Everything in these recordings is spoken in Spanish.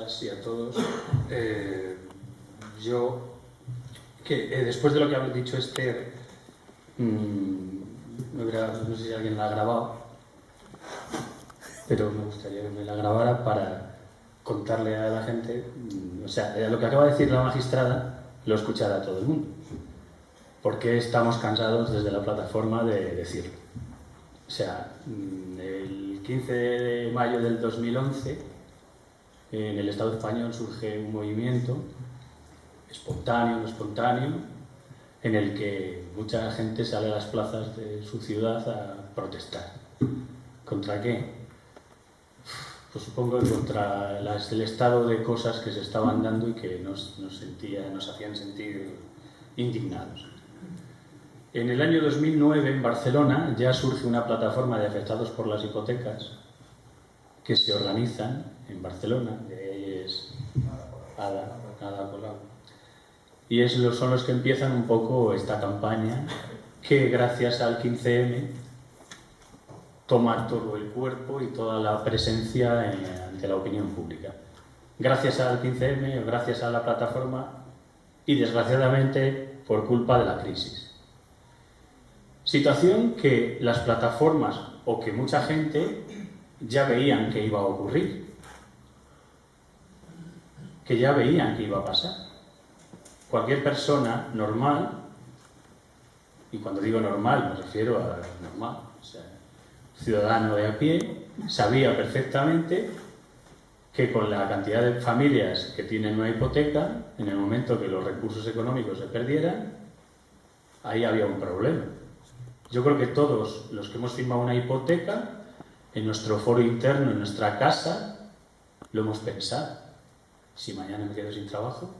todas y a todos. Después de lo que ha dicho Esther, no sé si alguien la ha grabado, pero me gustaría que me la grabara para contarle a la gente, lo que acaba de decir la magistrada lo escuchará todo el mundo, porque estamos cansados desde la plataforma de decirlo. El 15 de mayo del 2011, en el Estado español surge un movimiento espontáneo, en el que mucha gente sale a las plazas de su ciudad a protestar. ¿Contra qué? Pues supongo que contra el estado de cosas que se estaban dando y que nos hacían sentir indignados. En el año 2009, en Barcelona, ya surge una plataforma de afectados por las hipotecas que se organizan en Barcelona, de ahí es Ada Colau. Y son los que empiezan un poco esta campaña que, gracias al 15M, toma todo el cuerpo y toda la presencia ante la opinión pública. Gracias al 15M, gracias a la plataforma y, desgraciadamente, por culpa de la crisis. Situación que las plataformas o que mucha gente ya veían que iba a ocurrir, que ya veían que iba a pasar. Cualquier persona normal, y cuando digo normal me refiero a normal, ciudadano de a pie, sabía perfectamente que con la cantidad de familias que tienen una hipoteca, en el momento que los recursos económicos se perdieran, ahí había un problema. Yo creo que todos los que hemos firmado una hipoteca, en nuestro foro interno, en nuestra casa, lo hemos pensado. Si mañana me quedo sin trabajo,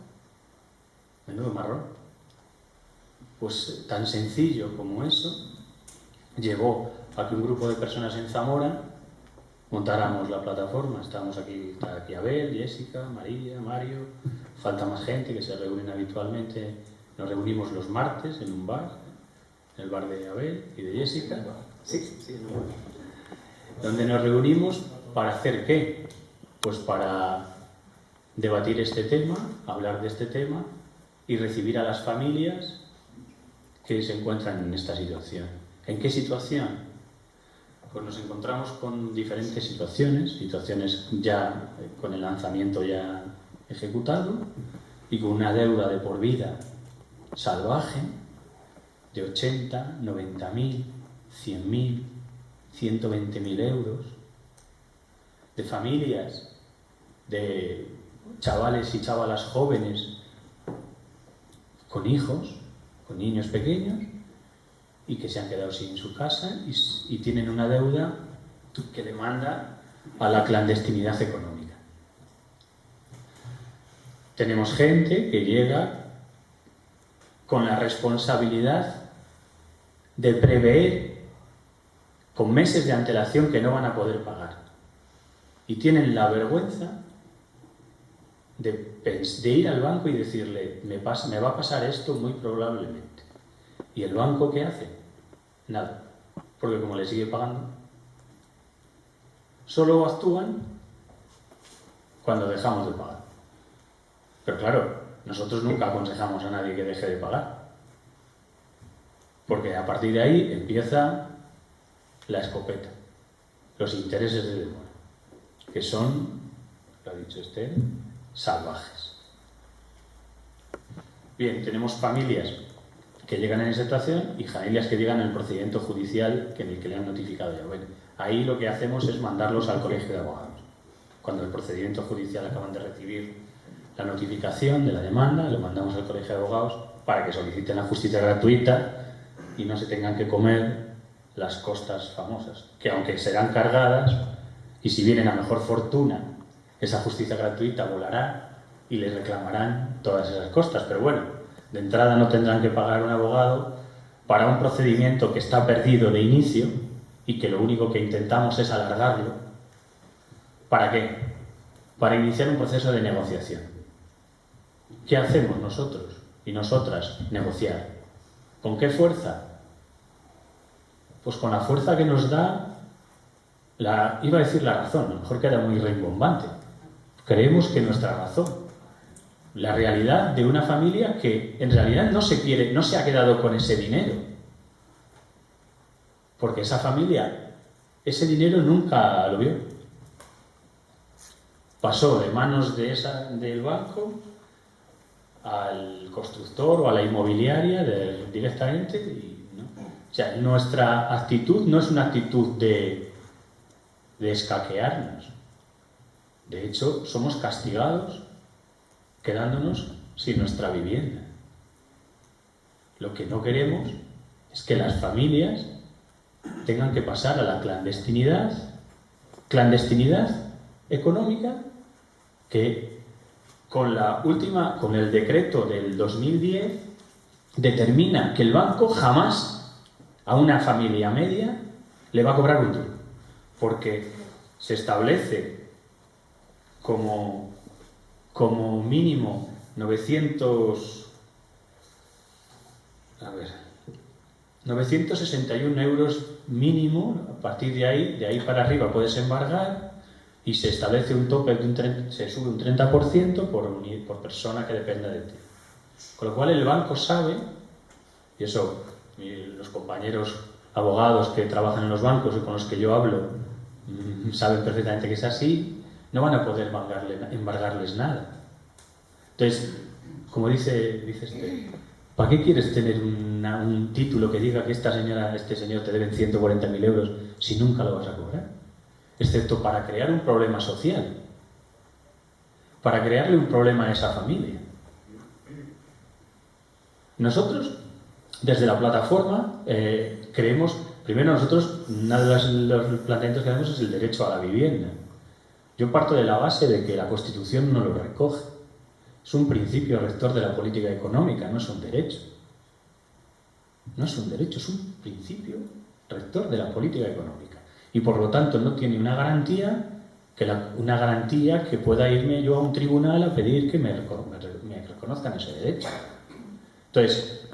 menudo marrón. Pues tan sencillo como eso llevó a que un grupo de personas en Zamora montáramos la plataforma. Está aquí Abel, Jessica, María, Mario, falta más gente que se reúnen habitualmente. Nos reunimos los martes en un bar, en el bar de Abel y de Jessica, donde nos reunimos para hacer ¿qué? Pues para debatir este tema, hablar de este tema y recibir a las familias que se encuentran en esta situación. ¿En qué situación? Pues nos encontramos con diferentes situaciones ya con el lanzamiento ya ejecutado y con una deuda de por vida salvaje de 80, 90.000, 100.000, 120.000 euros, de familias, de chavales y chavalas jóvenes con hijos, con niños pequeños, y que se han quedado sin su casa y tienen una deuda que demanda a la clandestinidad económica. Tenemos gente que llega con la responsabilidad de prever con meses de antelación que no van a poder pagar. Y tienen la vergüenza de ir al banco y decirle, me va a pasar esto muy probablemente. ¿Y el banco qué hace? Nada. Porque como le sigue pagando, solo actúan cuando dejamos de pagar. Pero claro, nosotros nunca aconsejamos a nadie que deje de pagar. Porque a partir de ahí empieza la escopeta, los intereses de demora, que son, lo ha dicho Esther, salvajes. Bien, tenemos familias que llegan en esa situación y familias que llegan en el procedimiento judicial en el que le han notificado ya. Bueno, ahí lo que hacemos es mandarlos al colegio de abogados. Cuando el procedimiento judicial acaban de recibir la notificación de la demanda, lo mandamos al colegio de abogados para que soliciten la justicia gratuita y no se tengan que comer las costas famosas, que aunque serán cargadas, y si vienen a mejor fortuna, esa justicia gratuita volará y les reclamarán todas esas costas. Pero bueno, de entrada no tendrán que pagar un abogado para un procedimiento que está perdido de inicio y que lo único que intentamos es alargarlo. ¿Para qué? Para iniciar un proceso de negociación. ¿Qué hacemos nosotros y nosotras? Negociar. ¿Con qué fuerza? Pues con la fuerza que nos da iba a decir la razón, a lo mejor queda muy rimbombante, creemos que nuestra razón, la realidad de una familia que en realidad no se ha quedado con ese dinero, porque esa familia ese dinero nunca lo vio. Pasó de manos del banco al constructor o a la inmobiliaria directamente y no. O sea, nuestra actitud no es una actitud de escaquearnos. De hecho, somos castigados quedándonos sin nuestra vivienda. Lo que no queremos es que las familias tengan que pasar a la clandestinidad económica, que con el decreto del 2010 determina que el banco jamás a una familia media le va a cobrar un duro, porque se establece como mínimo 961 euros mínimo. A partir de ahí para arriba puedes embargar y se establece un tope se sube un 30% por persona que dependa de ti. Con lo cual el banco sabe, y eso los compañeros abogados que trabajan en los bancos y con los que yo hablo saben perfectamente que es así, no van a poder embargarles nada. Entonces, como dice este, ¿para qué quieres tener un título que diga que este señor te deben 140.000 euros si nunca lo vas a cobrar? Excepto para crear un problema social, para crearle un problema a esa familia. Nosotros, desde la plataforma, creemos, primero nosotros, uno de los planteamientos que hacemos es el derecho a la vivienda. Yo parto de la base de que la Constitución no lo recoge. Es un principio rector de la política económica, no es un derecho. No es un derecho, es un principio rector de la política económica. Y por lo tanto no tiene una garantía que pueda irme yo a un tribunal a pedir que me reconozcan ese derecho. Entonces,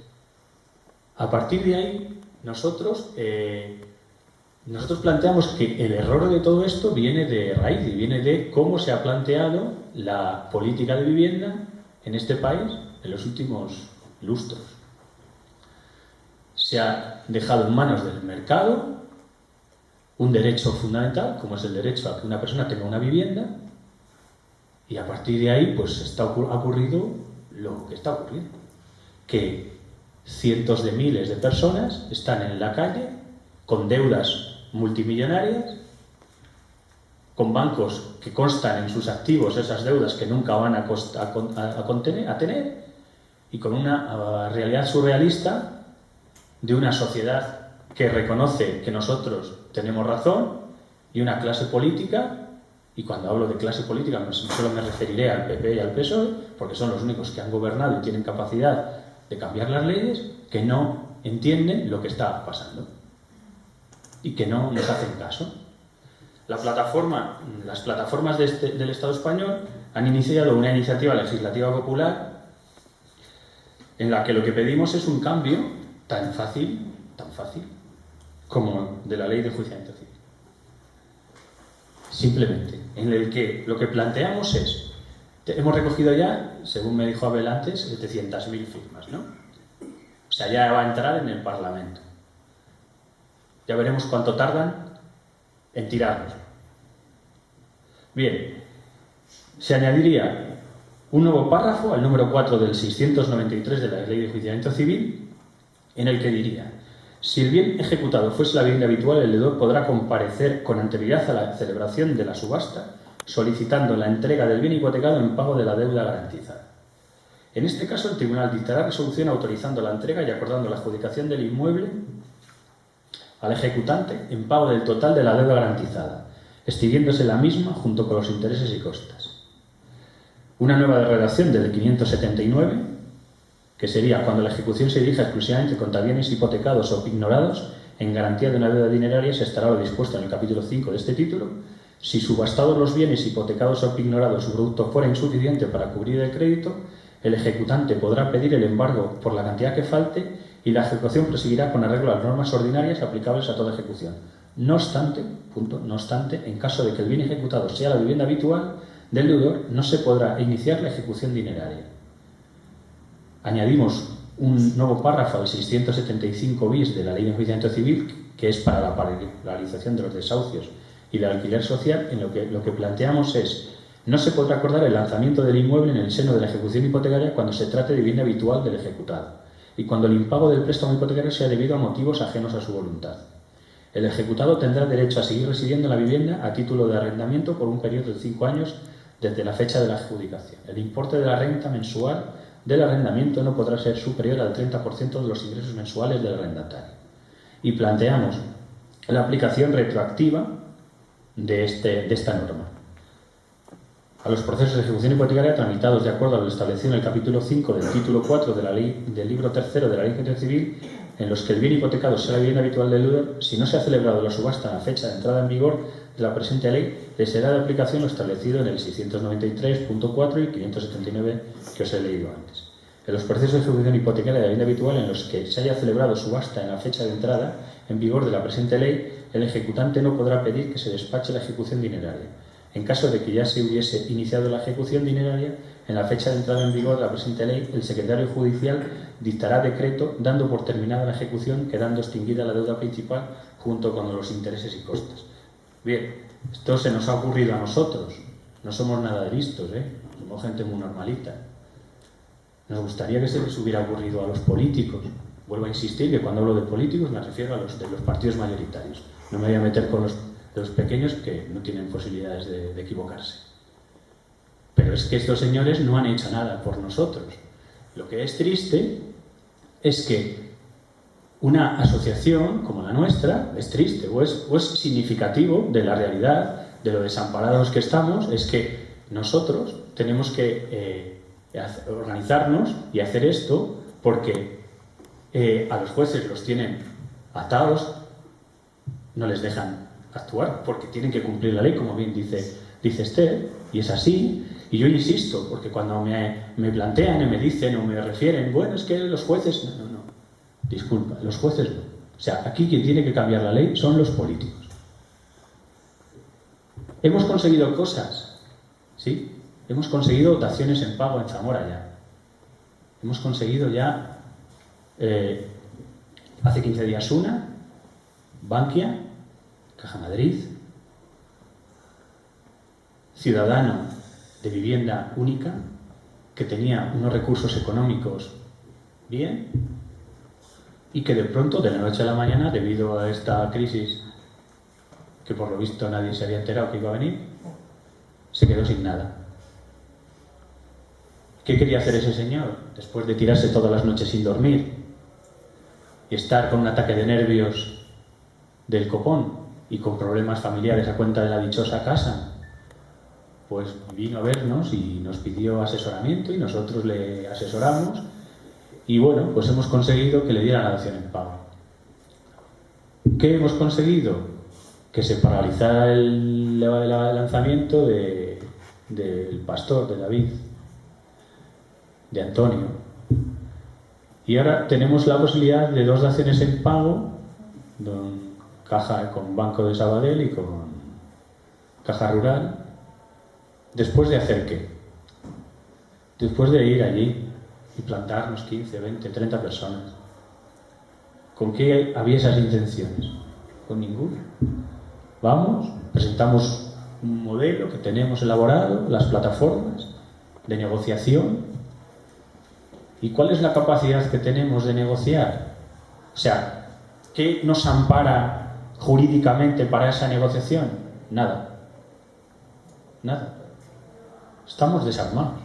a partir de ahí, nosotros planteamos que el error de todo esto viene de raíz y viene de cómo se ha planteado la política de vivienda en este país en los últimos lustros. Se ha dejado en manos del mercado un derecho fundamental, como es el derecho a que una persona tenga una vivienda, y a partir de ahí pues ha ocurrido lo que está ocurriendo, que cientos de miles de personas están en la calle con deudas multimillonarias, con bancos que constan en sus activos esas deudas que nunca van a tener, y con una realidad surrealista de una sociedad que reconoce que nosotros tenemos razón y una clase política, y cuando hablo de clase política solo me referiré al PP y al PSOE, porque son los únicos que han gobernado y tienen capacidad de cambiar las leyes, que no entienden lo que está pasando y que no nos hacen caso. Las plataformas del Estado español han iniciado una iniciativa legislativa popular en la que lo que pedimos es un cambio tan fácil como de la ley de enjuiciamiento civil. Simplemente, en el que lo que planteamos es, hemos recogido ya, según me dijo Abel antes, 700.000 firmas, ¿no? O sea, ya va a entrar en el Parlamento. Ya veremos cuánto tardan en tirarnos. Bien, se añadiría un nuevo párrafo al número 4 del 693 de la Ley de Enjuiciamiento Civil, en el que diría: si el bien ejecutado fuese la vivienda habitual, el deudor podrá comparecer con anterioridad a la celebración de la subasta, solicitando la entrega del bien hipotecado en pago de la deuda garantizada. En este caso, el tribunal dictará resolución autorizando la entrega y acordando la adjudicación del inmueble al ejecutante en pago del total de la deuda garantizada, extinguiéndose la misma junto con los intereses y costas. Una nueva redacción del 579, que sería: cuando la ejecución se dirija exclusivamente contra bienes hipotecados o ignorados en garantía de una deuda dineraria, se estará lo dispuesto en el capítulo 5 de este título. Si subastados los bienes hipotecados o ignorados su producto fuera insuficiente para cubrir el crédito, el ejecutante podrá pedir el embargo por la cantidad que falte y la ejecución proseguirá con arreglo a las normas ordinarias aplicables a toda ejecución. No obstante, en caso de que el bien ejecutado sea la vivienda habitual, del deudor, no se podrá iniciar la ejecución dineraria. Añadimos un nuevo párrafo al 675 bis de la Ley de Enjuiciamiento Civil, que es para la paralización de los desahucios y del alquiler social, en lo que planteamos es: no se podrá acordar el lanzamiento del inmueble en el seno de la ejecución hipotecaria cuando se trate de bien habitual del ejecutado y cuando el impago del préstamo hipotecario sea debido a motivos ajenos a su voluntad. El ejecutado tendrá derecho a seguir residiendo en la vivienda a título de arrendamiento por un periodo de 5 años desde la fecha de la adjudicación. El importe de la renta mensual del arrendamiento no podrá ser superior al 30% de los ingresos mensuales del arrendatario. Y planteamos la aplicación retroactiva de esta norma a los procesos de ejecución hipotecaria tramitados de acuerdo a lo establecido en el capítulo 5 del título 4 de la ley, del libro 3 de la Ley de Enjuiciamiento Civil, en los que el bien hipotecado sea la vivienda habitual del deudor. Si no se ha celebrado la subasta en la fecha de entrada en vigor de la presente ley, le será de aplicación lo establecido en el 693.4 y 579 que os he leído antes. En los procesos de ejecución hipotecaria de la vivienda habitual en los que se haya celebrado subasta en la fecha de entrada en vigor de la presente ley, el ejecutante no podrá pedir que se despache la ejecución dineraria. En caso de que ya se hubiese iniciado la ejecución dineraria, en la fecha de entrada en vigor de la presente ley, el secretario judicial dictará decreto dando por terminada la ejecución, quedando extinguida la deuda principal junto con los intereses y costes. Bien, esto se nos ha ocurrido a nosotros. No somos nada listos, somos gente muy normalita. Nos gustaría que se les hubiera ocurrido a los políticos. Vuelvo a insistir que cuando hablo de políticos me refiero a los de los partidos mayoritarios. No me voy a meter con los pequeños que no tienen posibilidades de equivocarse. Pero es que estos señores no han hecho nada por nosotros. Lo que es triste es que una asociación como la nuestra, es triste o es significativo de la realidad, de lo desamparados que estamos, es que nosotros tenemos que organizarnos y hacer esto porque a los jueces los tienen atados, no les dejan actuar porque tienen que cumplir la ley, como bien dice Esther, y es así. Y yo insisto, porque cuando me plantean y me dicen o me refieren, bueno, es que los jueces... No, disculpa, los jueces no. O sea, aquí quien tiene que cambiar la ley son los políticos. Hemos conseguido cosas, ¿sí? Hemos conseguido dotaciones en pago en Zamora ya. Hemos conseguido ya, hace 15 días una, Bankia, Caja Madrid, ciudadano de vivienda única, que tenía unos recursos económicos bien y que de pronto, de la noche a la mañana, debido a esta crisis que por lo visto nadie se había enterado que iba a venir, se quedó sin nada. ¿Qué quería hacer ese señor después de tirarse todas las noches sin dormir y estar con un ataque de nervios del copón y con problemas familiares a cuenta de la dichosa casa? Pues vino a vernos y nos pidió asesoramiento y nosotros le asesoramos y bueno, pues hemos conseguido que le dieran la dación en pago. ¿Qué hemos conseguido? Que se paralizara el lanzamiento del pastor, de David, de Antonio. Y ahora tenemos la posibilidad de 2 daciones en pago, con Banco de Sabadell y con Caja Rural. ¿Después de hacer qué? Después de ir allí y plantarnos 15, 20, 30 personas. ¿Con qué había esas intenciones? Con ninguna. Vamos, presentamos un modelo que tenemos elaborado, las plataformas de negociación. ¿Y cuál es la capacidad que tenemos de negociar? O sea, ¿qué nos ampara jurídicamente para esa negociación? Nada. Nada. Estamos desarmados.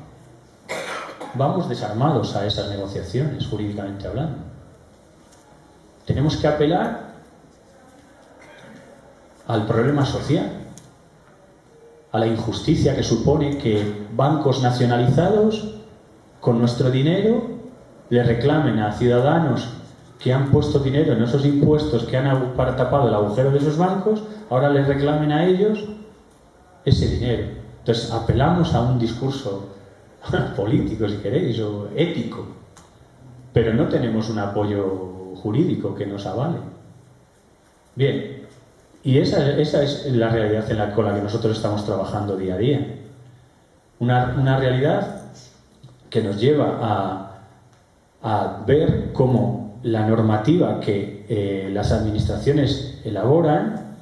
Vamos desarmados a esas negociaciones, jurídicamente hablando. Tenemos que apelar al problema social, a la injusticia que supone que bancos nacionalizados, con nuestro dinero, le reclamen a ciudadanos que han puesto dinero en esos impuestos que han tapado el agujero de esos bancos, ahora les reclamen a ellos ese dinero. Entonces apelamos a un discurso político, si queréis, o ético, pero no tenemos un apoyo jurídico que nos avale. Bien, y esa es la realidad con la que nosotros estamos trabajando día a día. Una realidad que nos lleva a ver cómo la normativa que las administraciones elaboran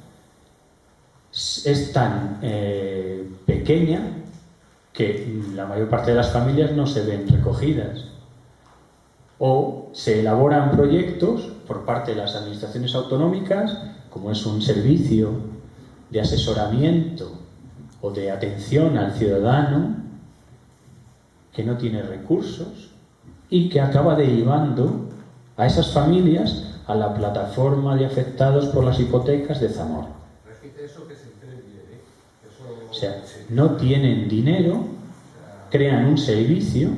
es tan pequeña que la mayor parte de las familias no se ven recogidas. O se elaboran proyectos por parte de las administraciones autonómicas, como es un servicio de asesoramiento o de atención al ciudadano que no tiene recursos y que acaba derivando a esas familias a la plataforma de afectados por las hipotecas de Zamora. Repite eso que se entere bien, ¿eh? Eso... O sea, no tienen dinero, crean un servicio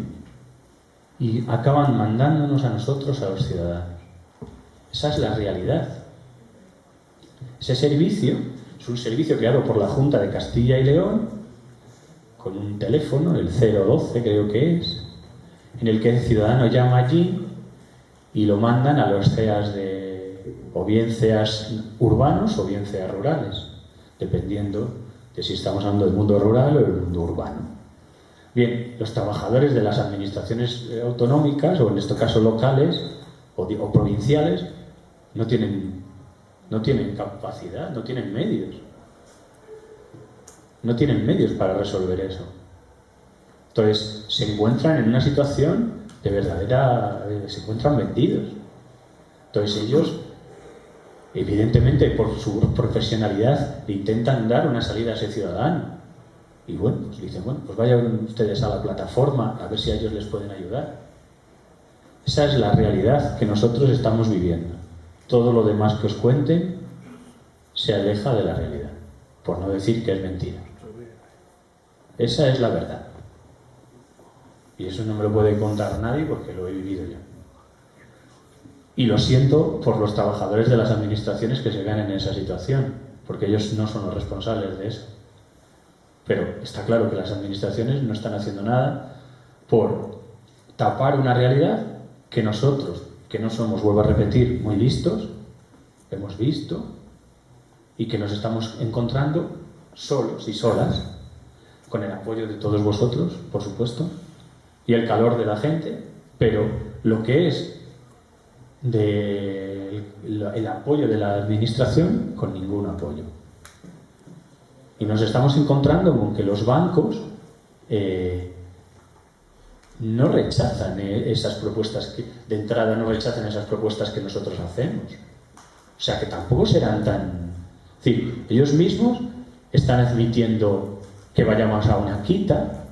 y acaban mandándonos a nosotros, a los ciudadanos. Esa es la realidad. Ese servicio es un servicio creado por la Junta de Castilla y León, con un teléfono, el 012 creo que es, en el que el ciudadano llama allí y lo mandan a los CEAS o bien CEAS urbanos o bien CEAS rurales, dependiendo de si estamos hablando del mundo rural o del mundo urbano. Bien, los trabajadores de las administraciones autonómicas, o en este caso locales o provinciales, no tienen capacidad, no tienen medios. No tienen medios para resolver eso. Entonces, se encuentran en una situación de verdadera... se encuentran vendidos. Entonces ellos, evidentemente, por su profesionalidad, le intentan dar una salida a ese ciudadano. Y bueno, pues dicen, bueno, pues vayan ustedes a la plataforma a ver si a ellos les pueden ayudar. Esa es la realidad que nosotros estamos viviendo. Todo lo demás que os cuenten se aleja de la realidad, por no decir que es mentira. Esa es la verdad. Y eso no me lo puede contar nadie porque lo he vivido yo. Y lo siento por los trabajadores de las administraciones que se vean en esa situación, porque ellos no son los responsables de eso. Pero está claro que las administraciones no están haciendo nada por tapar una realidad que nosotros, que no somos, vuelvo a repetir, muy listos, hemos visto y que nos estamos encontrando solos y solas, con el apoyo de todos vosotros, por supuesto, y el calor de la gente, pero lo que es el apoyo de la administración, con ningún apoyo. Y nos estamos encontrando con que los bancos no rechazan esas propuestas, de entrada no rechazan esas propuestas que nosotros hacemos. O sea que tampoco serán tan... Es decir, ellos mismos están admitiendo que vayamos a una quita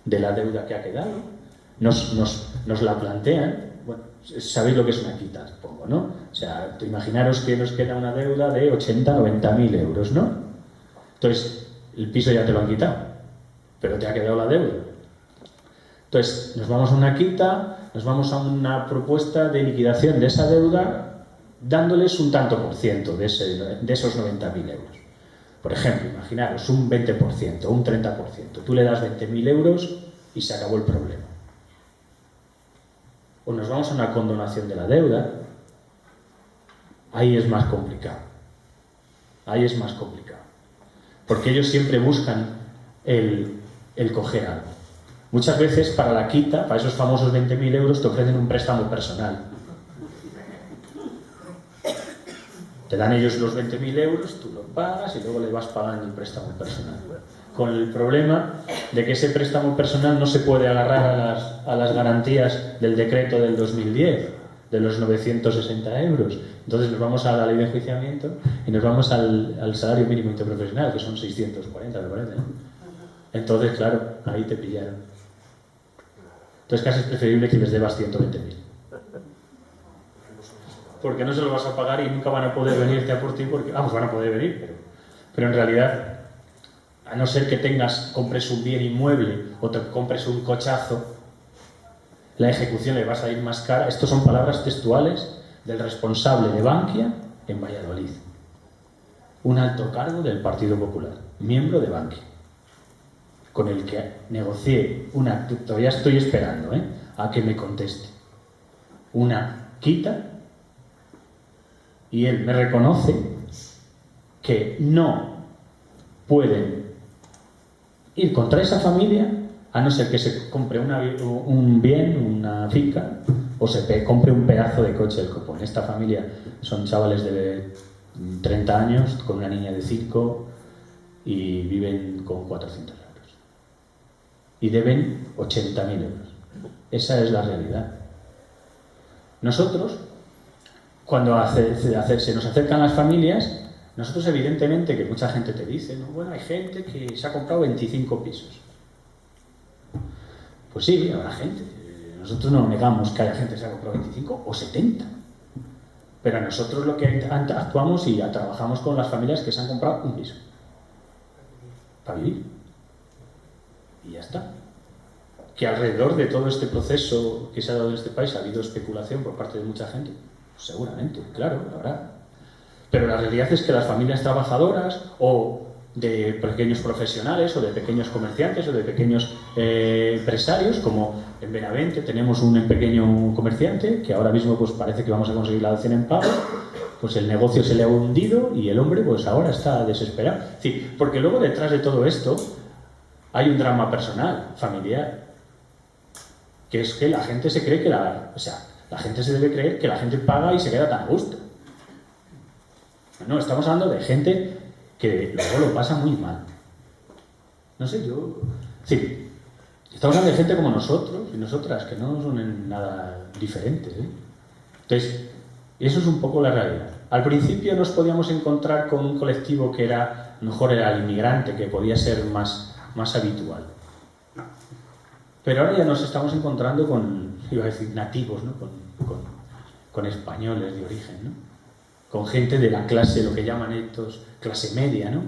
de la deuda que ha quedado. Nos la plantean. Bueno, sabéis lo que es una quita, supongo, ¿no? O sea, imaginaros que nos queda una deuda de 80.000-90.000 euros, ¿no? Entonces, el piso ya te lo han quitado, pero te ha quedado la deuda. Entonces, nos vamos a una quita, nos vamos a una propuesta de liquidación de esa deuda, dándoles un tanto por ciento de esos 90.000 euros. Por ejemplo, imaginaros un 20%, un 30%. Tú le das 20.000 euros y se acabó el problema. O nos vamos a una condonación de la deuda. Ahí es más complicado. Ahí es más complicado. Porque ellos siempre buscan el coger algo. Muchas veces para la quita, para esos famosos 20.000 euros, te ofrecen un préstamo personal. Te dan ellos los 20.000 euros, tú los pagas y luego le vas pagando el préstamo personal. Con el problema de que ese préstamo personal no se puede agarrar a las garantías del decreto del 2010, de los 960 euros. Entonces nos vamos a la ley de enjuiciamiento y nos vamos al salario mínimo interprofesional, que son 640, me parece, ¿no? Entonces, claro, ahí te pillaron. Entonces casi es preferible que les debas 120.000. Porque no se lo vas a pagar y nunca van a poder venirte a por ti, porque, vamos, van a poder venir, pero en realidad, a no ser que compres un bien inmueble o te compres un cochazo, la ejecución le va a salir más cara. Estas son palabras textuales del responsable de Bankia en Valladolid. Un alto cargo del Partido Popular, miembro de Bankia, con el que negocié todavía estoy esperando a que me conteste, una quita, y él me reconoce que no pueden ir contra esa familia, a no ser que se compre un bien, una finca, o se compre un pedazo de coche del copón. Esta familia son chavales de 30 años, con una niña de 5, y viven con 400 euros. Y deben 80.000 euros. Esa es la realidad. Nosotros, cuando se nos acercan las familias, nosotros evidentemente, que mucha gente te dice, ¿no? Bueno, hay gente que se ha comprado 25 pisos. Pues sí, habrá gente. Nosotros no negamos que haya gente que se ha comprado 25 o 70. Pero nosotros lo que actuamos y trabajamos con las familias que se han comprado un piso. Para vivir. Y ya está. Que alrededor de todo este proceso que se ha dado en este país ha habido especulación por parte de mucha gente. Pues seguramente, claro, habrá. Pero la realidad es que las familias trabajadoras o de pequeños profesionales o de pequeños comerciantes o de pequeños empresarios, como en Benavente tenemos un pequeño comerciante que ahora mismo pues parece que vamos a conseguir la dación en pago, pues el negocio se le ha hundido y el hombre pues ahora está desesperado. Es decir, porque luego detrás de todo esto hay un drama personal, familiar, que es que la gente se cree que la gente se debe creer que la gente paga y se queda tan a gusto. No, estamos hablando de gente que luego lo pasa muy mal. No sé, sí, estamos hablando de gente como nosotros y nosotras, que no son en nada diferentes, ¿eh? Entonces, eso es un poco la realidad. Al principio nos podíamos encontrar con un colectivo que era, mejor era el inmigrante, que podía ser más habitual. Pero ahora ya nos estamos encontrando con, iba a decir, nativos, ¿no? Con españoles de origen, ¿no? Con gente de la clase, lo que llaman estos, clase media, ¿no?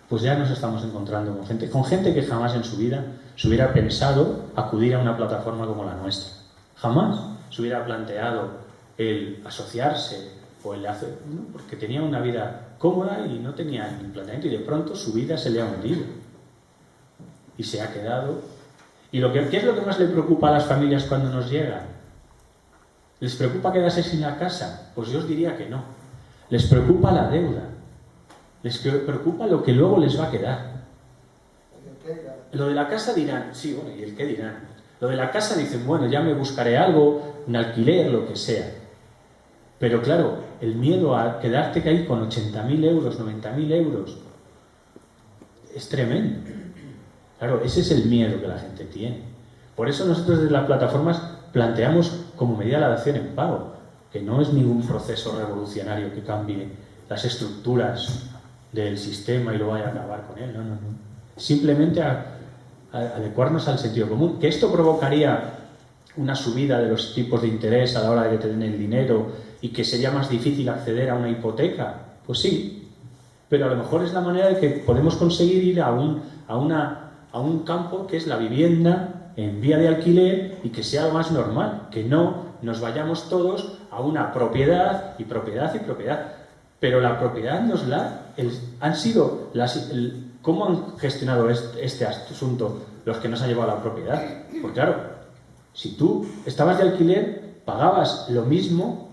Pues ya nos estamos encontrando con gente que jamás en su vida se hubiera pensado acudir a una plataforma como la nuestra. Jamás se hubiera planteado el asociarse o el hacer, ¿no? Porque tenía una vida cómoda y no tenía ni planteamiento, y de pronto su vida se le ha hundido y se ha quedado. ¿Y qué es lo que más le preocupa a las familias cuando nos llegan? ¿Les preocupa quedarse sin la casa? Pues yo os diría que no. Les preocupa la deuda. Les preocupa lo que luego les va a quedar. Lo de la casa dirán, sí, bueno, ¿y el qué dirán? Lo de la casa dicen, bueno, ya me buscaré algo, un alquiler, lo que sea. Pero claro, el miedo a quedarte ahí con 80.000 euros, 90.000 euros, es tremendo. Claro, ese es el miedo que la gente tiene. Por eso nosotros desde las plataformas planteamos como medida la dación en pago, que no es ningún proceso revolucionario que cambie las estructuras del sistema y lo vaya a acabar con él. No. Simplemente adecuarnos al sentido común. ¿Que esto provocaría una subida de los tipos de interés a la hora de que te den el dinero y que sería más difícil acceder a una hipoteca? Pues sí, pero a lo mejor es la manera de que podemos conseguir ir a un campo que es la vivienda en vía de alquiler y que sea lo más normal, que no nos vayamos todos a una propiedad y propiedad y propiedad. Pero la propiedad han sido ¿cómo han gestionado este asunto los que nos han llevado a la propiedad? Porque claro, si tú estabas de alquiler, pagabas lo mismo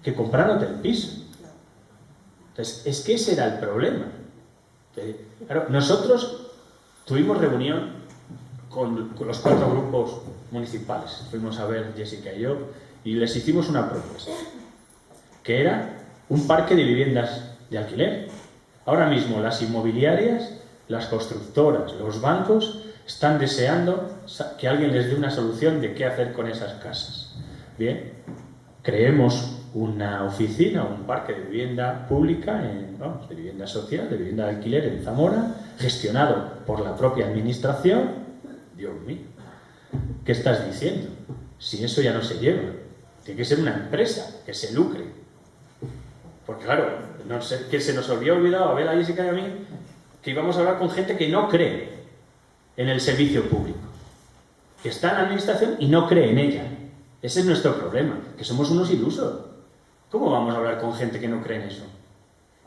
que comprándote el piso. Entonces, es que ese era el problema. Claro, nosotros tuvimos reunión con los 4 grupos municipales. Fuimos a ver Jessica y yo y les hicimos una propuesta, que era un parque de viviendas de alquiler. Ahora mismo las inmobiliarias, las constructoras, los bancos están deseando que alguien les dé una solución de qué hacer con esas casas. Bien, creemos una oficina, un parque de vivienda pública, de vivienda social, de vivienda de alquiler en Zamora, gestionado por la propia administración. Dios mío, ¿qué estás diciendo? Si eso ya no se lleva, tiene que ser una empresa que se lucre. Porque claro, no sé, que se nos había olvidado a ver a Jessica y a mí que íbamos a hablar con gente que no cree en el servicio público, que está en la administración y no cree en ella. Ese es nuestro problema, que somos unos ilusos. ¿Cómo vamos a hablar con gente que no cree en eso?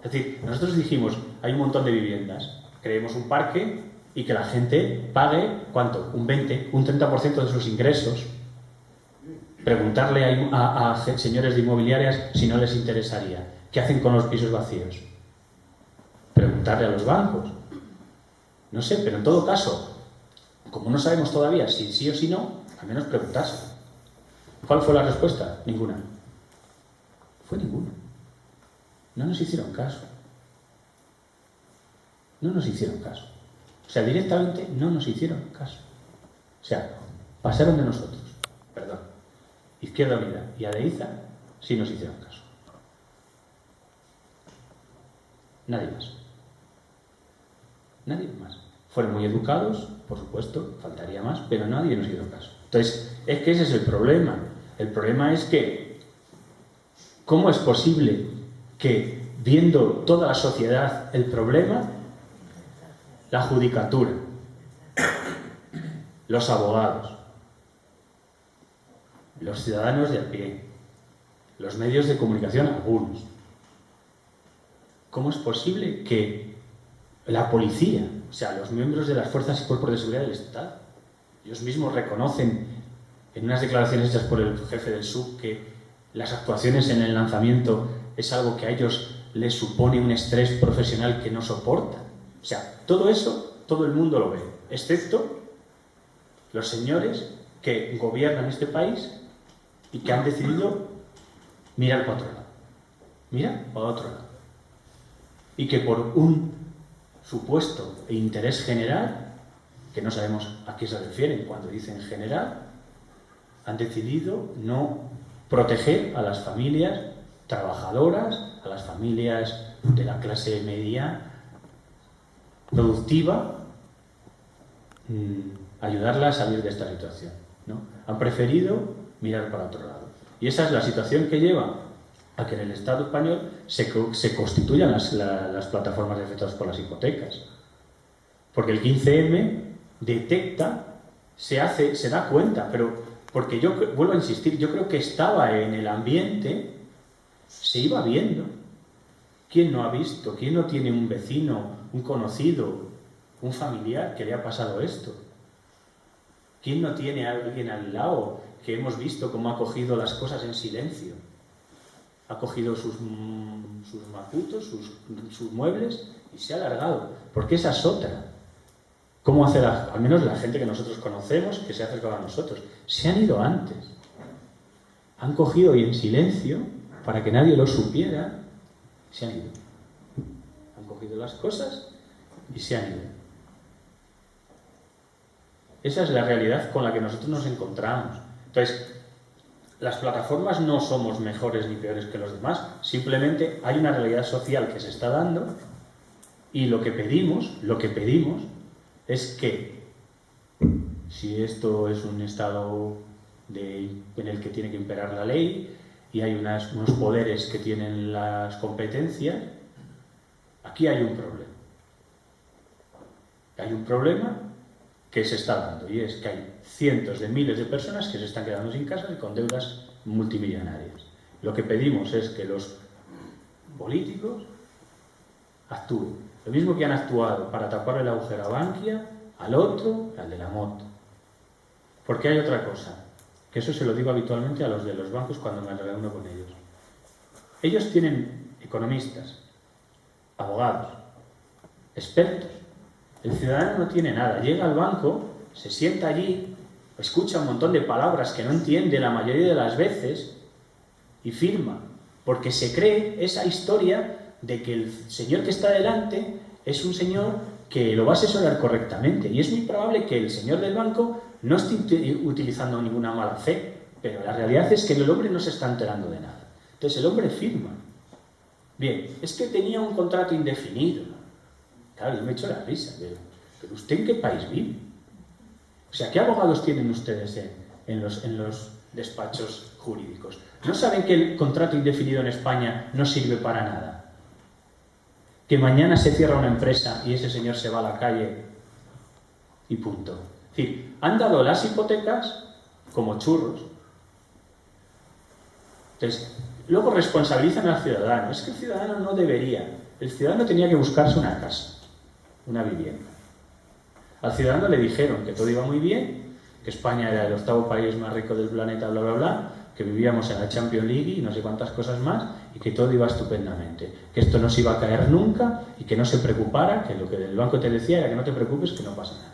Es decir, nosotros dijimos, hay un montón de viviendas, creemos un parque y que la gente pague, ¿cuánto? Un 20, un 30% de sus ingresos. Preguntarle a señores de inmobiliarias si no les interesaría. ¿Qué hacen con los pisos vacíos? Preguntarle a los bancos. No sé, pero en todo caso, como no sabemos todavía si sí o si no, al menos preguntarse. ¿Cuál fue la respuesta? Ninguna. Fue ninguna. No nos hicieron caso. No nos hicieron caso. O sea, directamente no nos hicieron caso. O sea, pasaron de nosotros. Perdón. Izquierda Unida y Adeiza sí nos hicieron caso. Nadie más. Nadie más. Fueron muy educados, por supuesto, faltaría más, pero nadie nos hizo caso. Entonces, es que ese es el problema. El problema es que, ¿cómo es posible que, viendo toda la sociedad el problema, la judicatura, los abogados, los ciudadanos de a pie, los medios de comunicación, algunos, ¿cómo es posible que la policía, o sea, los miembros de las fuerzas y cuerpos de seguridad del Estado, ellos mismos reconocen en unas declaraciones hechas por el jefe del SUB que las actuaciones en el lanzamiento es algo que a ellos les supone un estrés profesional que no soportan? O sea, todo eso, todo el mundo lo ve, excepto los señores que gobiernan este país y que han decidido mirar para otro lado. Mirar para otro lado. Y que por un supuesto interés general, que no sabemos a qué se refieren cuando dicen general, han decidido no proteger a las familias trabajadoras, a las familias de la clase media productiva, ayudarlas a salir de esta situación, ¿no? Han preferido mirar para otro lado. Y esa es la situación que lleva a que en el Estado español se constituyan las plataformas afectadas por las hipotecas. Porque el 15M detecta, se da cuenta, pero porque yo vuelvo a insistir, yo creo que estaba en el ambiente, se iba viendo. ¿Quién no ha visto? ¿Quién no tiene un vecino, un conocido, un familiar que le ha pasado esto? ¿Quién no tiene a alguien al lado que hemos visto cómo ha cogido las cosas en silencio? Ha cogido sus macutos, sus muebles y se ha largado. Porque esa es otra. ¿Cómo hace al menos la gente que nosotros conocemos, que se ha acercado a nosotros? Se han ido antes. Han cogido y en silencio, para que nadie lo supiera, se han ido. Han cogido las cosas y se han ido. Esa es la realidad con la que nosotros nos encontramos. Entonces, las plataformas no somos mejores ni peores que los demás, simplemente hay una realidad social que se está dando y lo que pedimos es que, si esto es un Estado en el que tiene que imperar la ley y hay unos poderes que tienen las competencias, aquí hay un problema. Hay un problema que se está dando, y es que hay cientos de miles de personas que se están quedando sin casa y con deudas multimillonarias. Lo que pedimos es que los políticos actúen. Lo mismo que han actuado para tapar el agujero a Bankia, al otro, al de la moto. Porque hay otra cosa, que eso se lo digo habitualmente a los de los bancos cuando me reúno con ellos. Ellos tienen economistas, abogados, expertos. El ciudadano no tiene nada. Llega al banco, se sienta allí, escucha un montón de palabras que no entiende la mayoría de las veces y firma, porque se cree esa historia de que el señor que está delante es un señor que lo va a asesorar correctamente. Y es muy probable que el señor del banco no esté utilizando ninguna mala fe, pero la realidad es que el hombre no se está enterando de nada. Entonces el hombre firma. Bien, es que tenía un contrato indefinido. Claro, yo me echo la risa, pero ¿usted en qué país vive? O sea, ¿qué abogados tienen ustedes en los despachos jurídicos? ¿No saben que el contrato indefinido en España no sirve para nada? Que mañana se cierra una empresa y ese señor se va a la calle y punto. Es decir, han dado las hipotecas como churros. Entonces, luego responsabilizan al ciudadano. Es que el ciudadano no debería. El ciudadano tenía que buscarse una casa, una vivienda. Al ciudadano le dijeron que todo iba muy bien, que España era el 8º país más rico del planeta, bla, bla, bla, que vivíamos en la Champions League y no sé cuántas cosas más, y que todo iba estupendamente, que esto no se iba a caer nunca y que no se preocupara, que lo que el banco te decía era que no te preocupes, que no pasa nada.